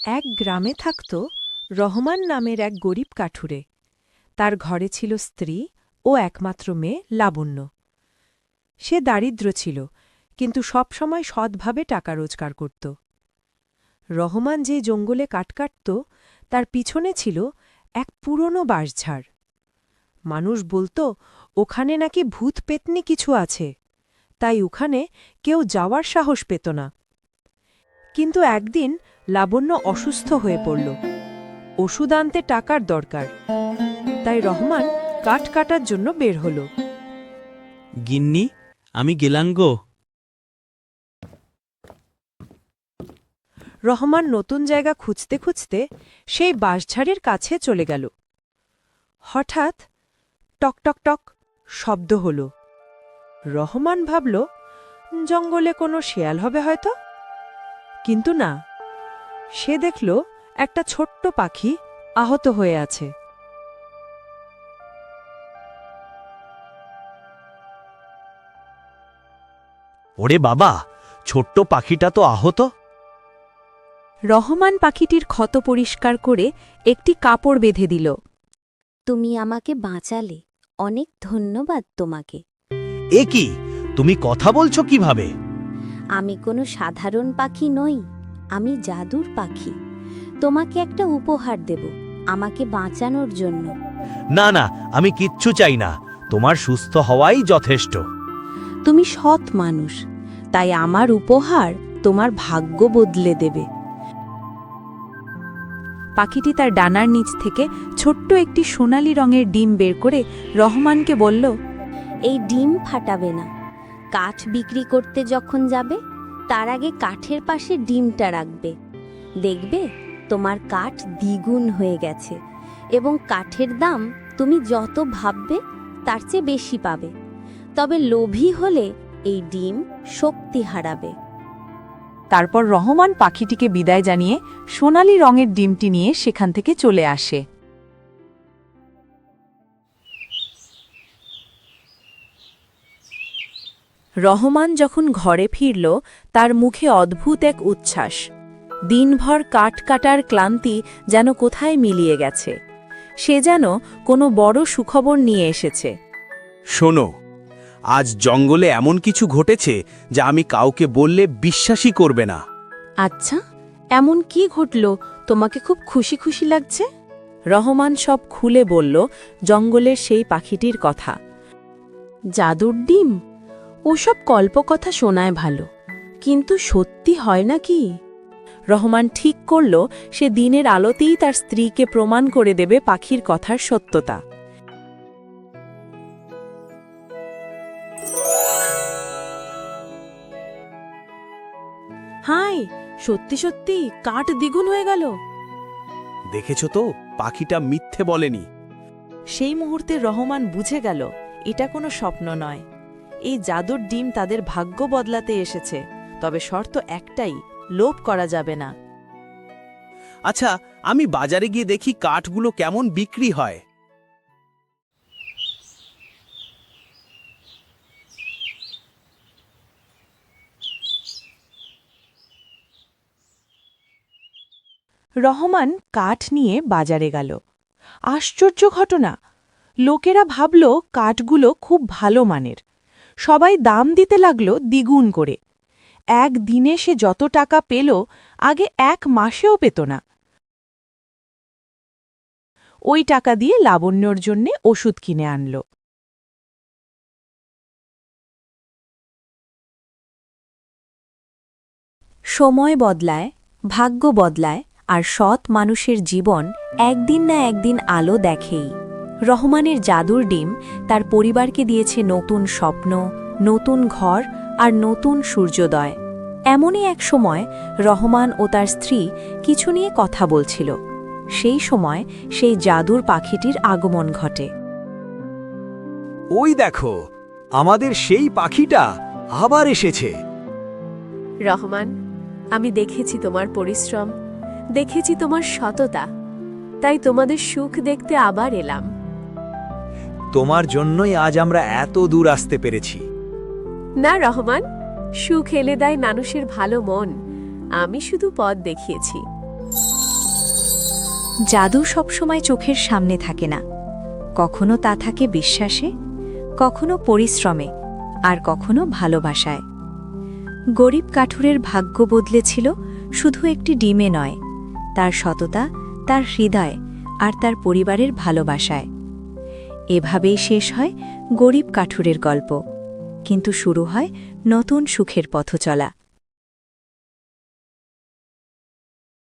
এক গ্রামে থাকত রহমান নামের এক গরিব কাঠুরে। তার ঘরে ছিল স্ত্রী ও একমাত্র মেয়ে লাবণ্য। সে দারিদ্র ছিল, কিন্তু সবসময় সৎভাবে টাকা রোজগার করত। রহমান যে জঙ্গলে কাঠ কাটত, তার পিছনে ছিল এক পুরনো বাঁশঝাড়। মানুষ বলত ওখানে নাকি ভূত পেতনি কিছু আছে, তাই ওখানে কেউ যাওয়ার সাহস পেত না। কিন্তু একদিন লাবণ্য অসুস্থ হয়ে পড়ল। ওষুধ আনতে টাকার দরকার, তাই রহমান কাঠ কাটার জন্য বের হল। গিন্নি, আমি গেলাম গো। রহমান নতুন জায়গা খুঁজতে খুঁজতে সেই বাঁশঝাড়ের কাছে চলে গেল। হঠাৎ টক টক টক শব্দ হল। রহমান ভাবল জঙ্গলে কোনো শেয়াল হবে হয়তো, কিন্তু না, সে দেখল একটা ছোট্ট পাখি আহত হয়ে আছে। ওরে বাবা, ছোট্ট পাখিটা তো আহত। রহমান পাখিটির ক্ষত পরিষ্কার করে একটি কাপড় বেঁধে দিল। তুমি আমাকে বাঁচালে, অনেক ধন্যবাদ তোমাকে। এ কি, তুমি কথা বলছো কিভাবে? আমি কোনো সাধারণ পাখি নই, আমি জাদুর পাখি। তোমাকে একটা উপহার দেব আমাকে বাঁচানোর জন্য। না না, আমি কিচ্ছু চাই না, তোমার সুস্থ হওয়াই যথেষ্ট। তুমি সৎ মানুষ, তাই আমার উপহার তোমার ভাগ্য বদলে দেবে। পাখিটি তার ডানার নিচ থেকে ছোট্ট একটি সোনালি রঙের ডিম বের করে রহমানকে বলল, এই ডিম ফাটাবে না। কাঠ বিক্রি করতে যখন যাবে, তার আগে কাঠের পাশে ডিমটা রাখবে। দেখবে তোমার কাঠ দ্বিগুণ হয়ে গেছে, এবং কাঠের দাম তুমি যত ভাববে তার চেয়ে বেশি পাবে। তবে লোভী হলে এই ডিম শক্তি হারাবে। তারপর রহমান পাখিটিকে বিদায় জানিয়ে সোনালি রঙের ডিমটি নিয়ে সেখান থেকে চলে আসে। রহমান যখন ঘরে ফিরল, তার মুখে অদ্ভুত এক উচ্ছ্বাস। দিনভর কাঠ কাটার ক্লান্তি যেন কোথায় মিলিয়ে গেছে। সে যেন কোনো বড় সুখবর নিয়ে এসেছে। শোনো, আজ জঙ্গলে এমন কিছু ঘটেছে যা আমি কাউকে বললে বিশ্বাসই করবে না। আচ্ছা, এমন কি ঘটল তোমাকে খুব খুশি খুশি লাগছে? রহমান সব খুলে বলল জঙ্গলের সেই পাখিটির কথা। জাদুর ডিম, ওসব কল্পকথা শোনায় ভালো, কিন্তু সত্যি হয় নাকি? রহমান ঠিক করল সে দিনের আলোতেই তার স্ত্রীকে প্রমাণ করে দেবে পাখির কথার সত্যতা। হাই, সত্যি সত্যি কাঠ দ্বিগুণ হয়ে গেল। দেখেছ তো, পাখিটা মিথ্যে বলেনি। সেই মুহূর্তে রহমান বুঝে গেল এটা কোনো স্বপ্ন নয়। এই জাদুর ডিম তাদের ভাগ্য বদলাতে এসেছে, তবে শর্ত একটাই, লোভ করা যাবে না। আচ্ছা, আমি বাজারে গিয়ে দেখি কাঠগুলো কেমন বিক্রি হয়। রহমান কাঠ নিয়ে বাজারে গেল। আশ্চর্য ঘটনা, লোকেরা ভাবল কাঠগুলো খুব ভালো মানের। সবাই দাম দিতে লাগল দ্বিগুণ করে। এক দিনে সে যত টাকা পেল, আগে এক মাসেও পেত না। ওই টাকা দিয়ে লাবণ্যর জন্যে ওষুধ কিনে আনল। সময় বদলায়, ভাগ্য বদলায়, আর সৎ মানুষের জীবন একদিন না একদিন আলো দেখেই। রহমানের জাদুর ডিম তার পরিবারকে দিয়েছে নতুন স্বপ্ন, নতুন ঘর আর নতুন সূর্যোদয়। এমনই এক সময় রহমান ও তার স্ত্রী কিছু নিয়ে কথা বলছিল। সেই সময় সেই জাদুর পাখিটির আগমন ঘটে। ওই দেখো, আমাদের সেই পাখিটা আবার এসেছে। রহমান, আমি দেখেছি তোমার পরিশ্রম, দেখেছি তোমার সততা, তাই তোমাদের সুখ দেখতে আবার এলাম। তোমার জন্যই আজ আমরা এত দূর আসতে পেরেছি। না রহমান, সুখ এলে দেয় মানুষের ভালো মন, আমি শুধু পথ দেখিয়েছি। জাদু সবসময় চোখের সামনে থাকে না, কখনো তা থাকে বিশ্বাসে, কখনো পরিশ্রমে, আর কখনো ভালোবাসায়। গরিব কাঠুরের ভাগ্য বদলেছিল শুধু একটি ডিমে নয়, তার সততা, তার হৃদয় আর তার পরিবারের ভালোবাসায়। এভাবেই শেষ হয় গরিব কাঠুরের গল্প, কিন্তু শুরু হয় নতুন সুখের পথচলা।